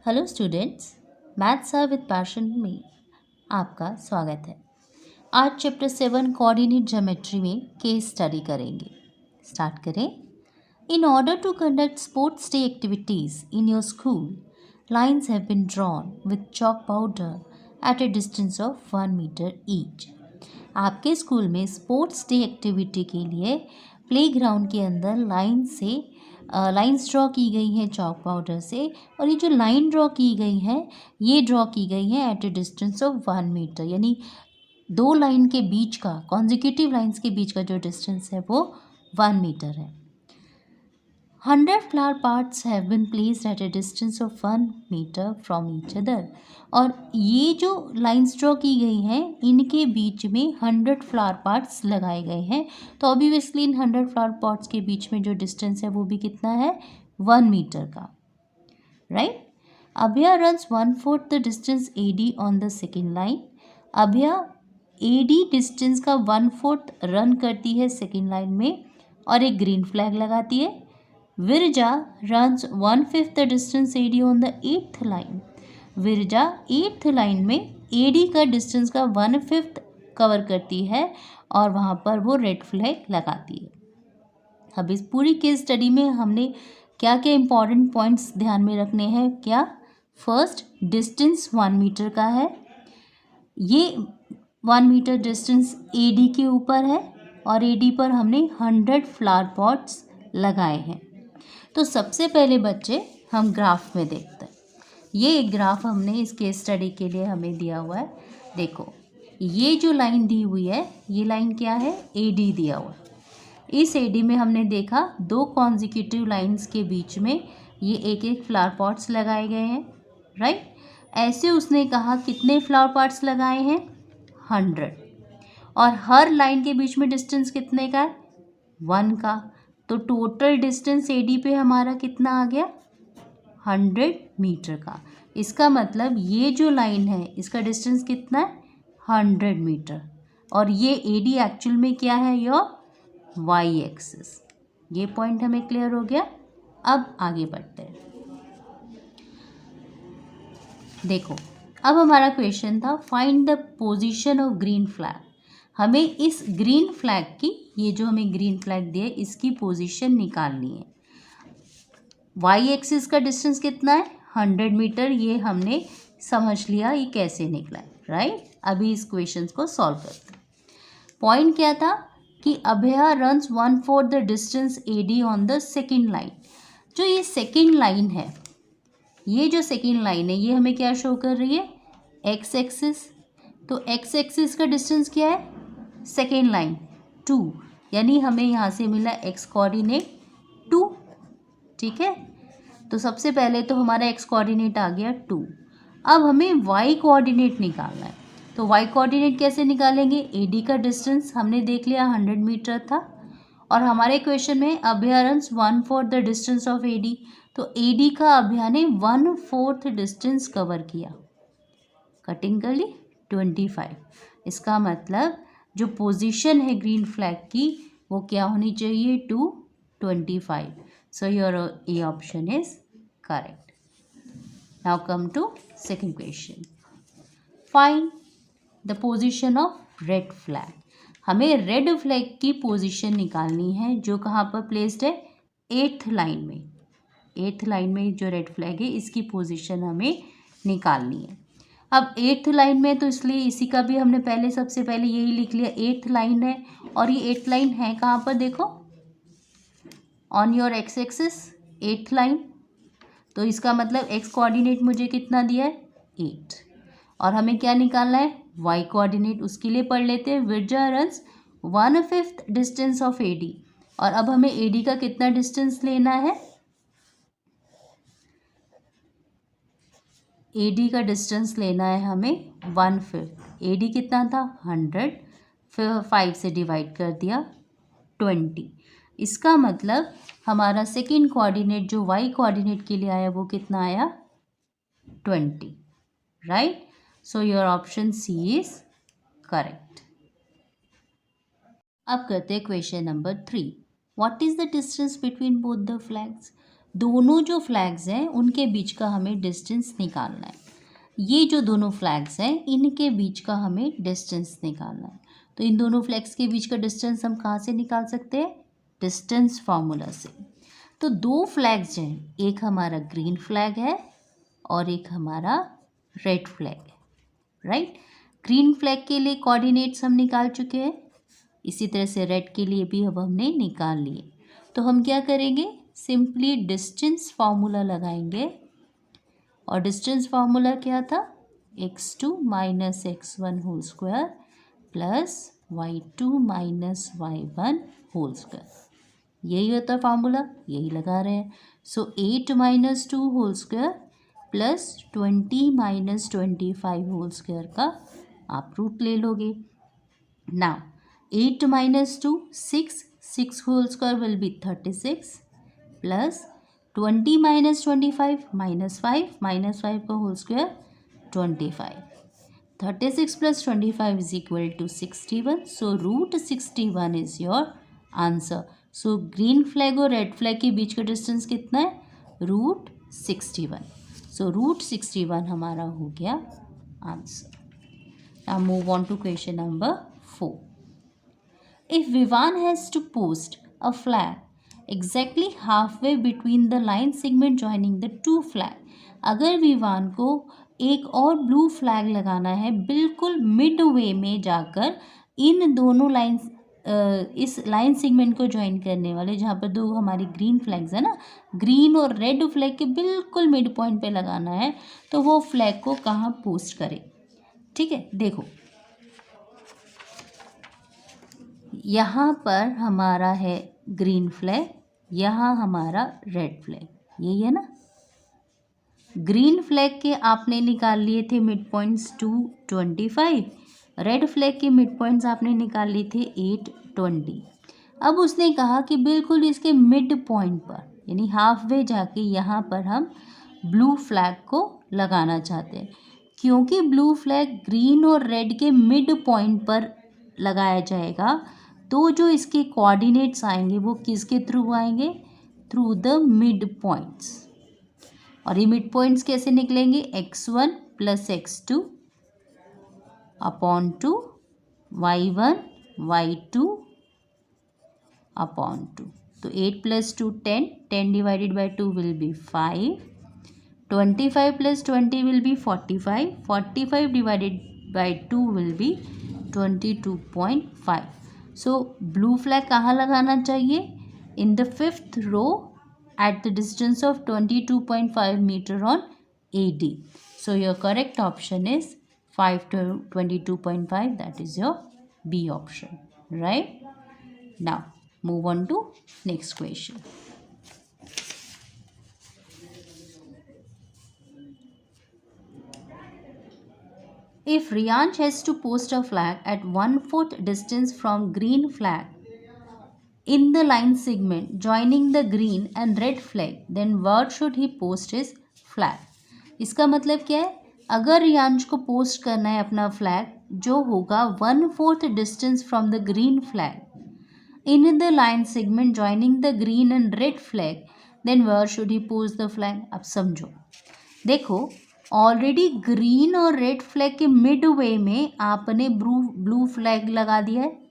Hello students, maths are with passion में आपका स्वागत है। आज चैप्टर 7 कोऑर्डिनेट ज्योमेट्री में केस स्टडी करेंगे। स्टार्ट करें। In order to conduct sports day activities in your school, lines have been drawn with chalk powder at a distance of 1 metre each. आपके school में स्पोर्ट्स डे एक्टिविटी के लिए playground के अंदर lines draw की गई हैं चॉक पाउडर से, और ये जो लाइन ड्रॉ की गई है ये ड्रॉ की गई है at a distance of 1 metre, यानी दो लाइन के बीच का, कॉन्जिक्यूटिव लाइन्स के बीच का जो डिस्टेंस है वो 1 मीटर है। 100 flower pots have been placed at a distance of 1 meter from each other। और ये जो लाइन्स ड्रॉ की गई हैं इनके बीच में 100 फ्लावर पॉट्स लगाए गए हैं। तो ऑब्वियसली इन 100 फ्लावर पॉट्स के बीच में जो डिस्टेंस है वो भी कितना है, 1 मीटर का, right. Abhaya runs 1/4 the distance AD on the second line. Abhaya AD distance का 1/4 रन करती है सेकेंड लाइन में और एक ग्रीन फ्लैग लगाती है। Viraja runs 1/5 the distance AD on the 8th line। Viraja 8th line में AD का डिस्टेंस का 1/5 कवर करती है और वहाँ पर वो रेड फ्लैग लगाती है। अब इस पूरी केस स्टडी में हमने क्या क्या इंपॉर्टेंट पॉइंट्स ध्यान में रखने हैं। क्या, फर्स्ट डिस्टेंस 1 मीटर का है, ये 1 मीटर डिस्टेंस AD के ऊपर है और AD पर हमने 100 फ्लावर पॉट्स लगाए हैं। तो सबसे पहले बच्चे हम ग्राफ में देखते हैं। ये एक ग्राफ हमने इस केस स्टडी के लिए हमें दिया हुआ है। देखो, ये जो लाइन दी हुई है ये लाइन क्या है, AD दिया हुआ है। इस AD में हमने देखा दो कॉन्जिक्यूटिव लाइंस के बीच में ये एक एक फ्लावर पॉट्स लगाए गए हैं, राइट। ऐसे उसने कहा कितने फ्लावर पॉट्स लगाए हैं, 100, और हर लाइन के बीच में डिस्टेंस कितने का है, 1 का। तो टोटल डिस्टेंस AD पे हमारा कितना आ गया, 100 मीटर का। इसका मतलब ये जो लाइन है इसका डिस्टेंस कितना है, 100 मीटर, और ये AD एक्चुअल में क्या है, योर Y एक्सिस। ये पॉइंट हमें क्लियर हो गया। अब आगे बढ़ते हैं। देखो, अब हमारा क्वेश्चन था find the position of green flag. हमें इस ग्रीन फ्लैग की, ये जो हमें ग्रीन फ्लैग दिए इसकी पोजीशन निकालनी है। Y एक्सिस का डिस्टेंस कितना है, 100 मीटर, ये हमने समझ लिया ये कैसे निकला है, राइट। अभी इस क्वेश्चन को सॉल्व करते हैं। पॉइंट क्या था कि Abhaya runs 1/4 the distance AD on the second line. जो ये सेकेंड लाइन है, ये जो सेकेंड लाइन है ये हमें क्या शो कर रही है, X एक्सिस। तो X एक्सिस का डिस्टेंस क्या है, सेकेंड लाइन 2, यानी हमें यहाँ से मिला X कोऑर्डिनेट 2, ठीक है। तो सबसे पहले तो हमारा X कोऑर्डिनेट आ गया 2। अब हमें Y कोऑर्डिनेट निकालना है। तो Y कोऑर्डिनेट कैसे निकालेंगे, AD का डिस्टेंस हमने देख लिया 100 मीटर था, और हमारे क्वेश्चन में Abhaya runs 1/4 the distance of AD। तो AD का अभया ने 1/4 डिस्टेंस कवर किया, कटिंग कर ली 25। इसका मतलब जो पोजीशन है ग्रीन फ्लैग की वो क्या होनी चाहिए, 225। So your A option is correct. Now come to second question, find the position of red flag. हमें रेड फ्लैग की पोजीशन निकालनी है जो कहाँ पर प्लेस्ड है, 8th लाइन में। 8th लाइन में जो रेड फ्लैग है इसकी पोजीशन हमें निकालनी है। अब 8th लाइन में तो इसलिए इसी का भी हमने पहले सबसे पहले यही लिख लिया, 8th लाइन है, और ये 8th लाइन है कहाँ पर, देखो on your X axis 8th line. तो इसका मतलब X कोऑर्डिनेट मुझे कितना दिया है, 8, और हमें क्या निकालना है, Y कोऑर्डिनेट। उसके लिए पढ़ लेते हैं, Viraja runs 1/5 distance of AD, और अब हमें AD का कितना डिस्टेंस लेना है, AD का डिस्टेंस लेना है हमें 1/5। AD कितना था, 100, फिर 5 से डिवाइड कर दिया 20। इसका मतलब हमारा सेकेंड कोऑर्डिनेट जो Y कोऑर्डिनेट के लिए आया वो कितना आया, 20, right. So your option C is correct. अब करते हैं question number 3। What is the distance between both the flags. दोनों जो फ्लैग्स हैं उनके बीच का हमें डिस्टेंस निकालना है। ये जो दोनों फ्लैग्स हैं इनके बीच का हमें डिस्टेंस निकालना है। तो इन दोनों फ्लैग्स के बीच का डिस्टेंस हम कहाँ से निकाल सकते हैं? डिस्टेंस फार्मूला से। तो दो फ्लैग्स हैं, एक हमारा ग्रीन फ्लैग है और एक हमारा रेड फ्लैग है, राइट। ग्रीन फ्लैग के लिए कोऑर्डिनेट्स हम निकाल चुके हैं, इसी तरह से रेड के लिए भी अब हमने निकाल लिए। तो हम क्या करेंगे? सिंपली डिस्टेंस फार्मूला लगाएंगे और डिस्टेंस फार्मूला क्या था? x2 minus x1 whole square plus y2 minus y1 whole square. यही होता फार्मूला, यही लगा रहे हैं। So 8 minus 2 whole square plus 20 minus 25 whole square का आप रूट ले लोगे। Now 8 minus 2, 6 whole square will be 36 plus 20 minus 25 minus 5 का whole square 25. 36 plus 25 is equal to 61. So root 61 is your answer. So green flag और red flag के बीच का distance कितना है? root 61. So root 61 हमारा हो गया answer. Now move on to question number 4. If Vivan has to post a flag exactly halfway between the line segment joining the two flag, अगर विवान को एक और ब्लू फ्लैग लगाना है बिल्कुल मिड वे में जाकर इन दोनों लाइन इस लाइन सेगमेंट को ज्वाइन करने वाले, जहाँ पर दो हमारी ग्रीन फ्लैग्स है ना, ग्रीन और रेड फ्लैग के बिल्कुल मिड पॉइंट पे लगाना है, तो वो फ्लैग को कहाँ पोस्ट करे? ठीक है, देखो यहाँ पर हमारा है ग्रीन फ्लैग, यहाँ हमारा रेड फ्लैग, यही है ना। ग्रीन फ्लैग के आपने निकाल लिए थे मिड पॉइंट्स 225, रेड फ्लैग के मिड पॉइंट्स आपने निकाल लिए थे 820। अब उसने कहा कि बिल्कुल इसके मिड पॉइंट पर यानी हाफ वे जाके यहाँ पर हम ब्लू फ्लैग को लगाना चाहते हैं। क्योंकि ब्लू फ्लैग ग्रीन और रेड के मिड पॉइंट पर लगाया जाएगा, तो जो इसके कोऑर्डिनेट्स आएंगे वो किसके थ्रू आएंगे? Through the mid points. और ये मिड पॉइंट्स कैसे निकलेंगे? x1 plus x2 upon 2 y1 y2 upon 2। तो 8 plus 2 10, 10 divided by 2 will be 5, 25 plus 20 will be 45, 45 divided by 2 will be 22.5। So blue flag कहाँ लगाना चाहिए? In the 5th row at the distance of 22.5 meter on AD. So your correct option is 5 to 22.5, that is your B option, right? Now move on to next question. If Riyansh has to post a flag at 1/4 distance from green flag in the line segment joining the green and red flag, then where should he post his flag? इसका मतलब क्या है? अगर रियांश को post करना है अपना flag जो होगा 1/4 distance from the green flag in the line segment joining the green and red flag, then where should he post the flag? अब समझो, देखो ऑलरेडी ग्रीन और रेड फ्लैग के मिड वे में आपने ब्लू फ्लैग लगा दिया है।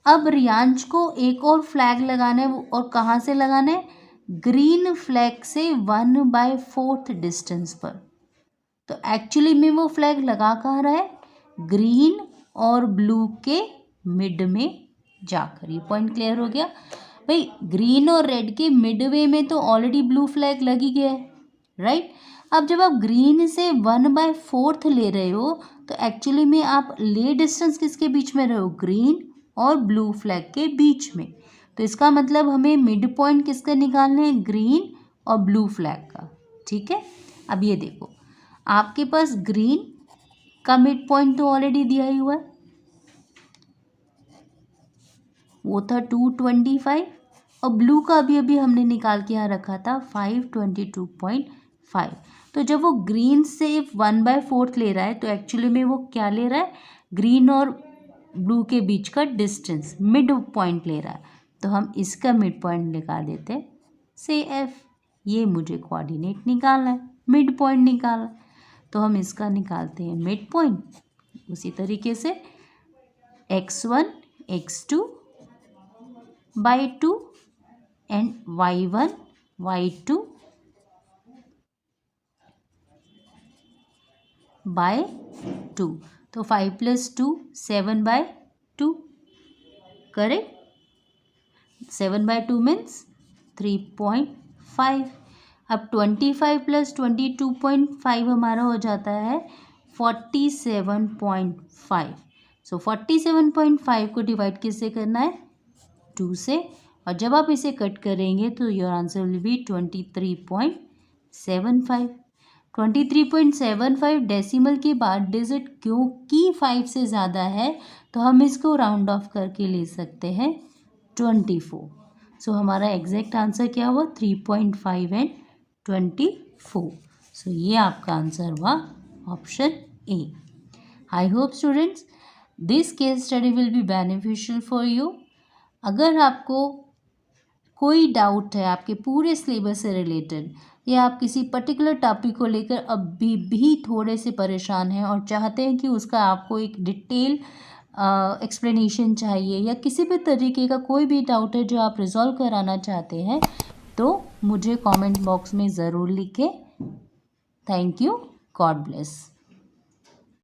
अब रियांश को एक और फ्लैग लगाना है, और कहाँ से लगाना है? ग्रीन फ्लैग से 1/4 डिस्टेंस पर। तो एक्चुअली में वो फ्लैग लगा कहाँ रहा है? ग्रीन और ब्लू के मिड में जाकर। ये पॉइंट क्लियर हो गया भाई। ग्रीन और रेड के मिड वे में तो ऑलरेडी ब्लू फ्लैग लग ही गया है, राइट। अब जब आप ग्रीन से 1/4 ले रहे हो तो एक्चुअली में आप ले डिस्टेंस किसके बीच में रहे हो? ग्रीन और ब्लू फ्लैग के बीच में। तो इसका मतलब हमें मिड पॉइंट किसका निकालना है? ग्रीन और ब्लू फ्लैग का, ठीक है। अब ये देखो, आपके पास ग्रीन का मिड पॉइंट तो ऑलरेडी दिया ही हुआ है, वो था 225, और ब्लू का अभी हमने निकाल के यहाँ रखा था 522.5। तो जब वो ग्रीन से 1/4 ले रहा है तो एक्चुअली में वो क्या ले रहा है? ग्रीन और ब्लू के बीच का डिस्टेंस, मिड पॉइंट ले रहा है। तो हम इसका मिड पॉइंट निकाल देते हैं, से F। ये मुझे कोऑर्डिनेट निकालना है, मिड पॉइंट निकालना है, तो हम इसका निकालते हैं मिड पॉइंट। उसी तरीके से x1 x2 by 2 and y1 y2 by 2, तो 5 + 2 7/2, करेक्ट। 7/2 मीन्स 3.5। अब 25 + 22.5 हमारा हो जाता है 47.5। सो 47.5 को डिवाइड किससे करना है, 2 से, और जब आप इसे कट करेंगे तो your answer will be 23.75। 23.75 decimal के बाद डिजिट क्योंकि 5 से ज़्यादा है तो हम इसको राउंड ऑफ करके ले सकते हैं 24। सो हमारा एग्जैक्ट आंसर क्या हुआ, 3.5 एंड 24। सो ये आपका आंसर हुआ option A. I hope students this case study will be beneficial for you. अगर आपको कोई डाउट है आपके पूरे सिलेबस से रिलेटेड, या आप किसी पर्टिकुलर टॉपिक को लेकर अभी भी थोड़े से परेशान हैं और चाहते हैं कि उसका आपको एक डिटेल एक्सप्लेनेशन चाहिए, या किसी भी तरीके का कोई भी डाउट है जो आप रिजॉल्व कराना चाहते हैं, तो मुझे कमेंट बॉक्स में ज़रूर लिखें। Thank you, God bless.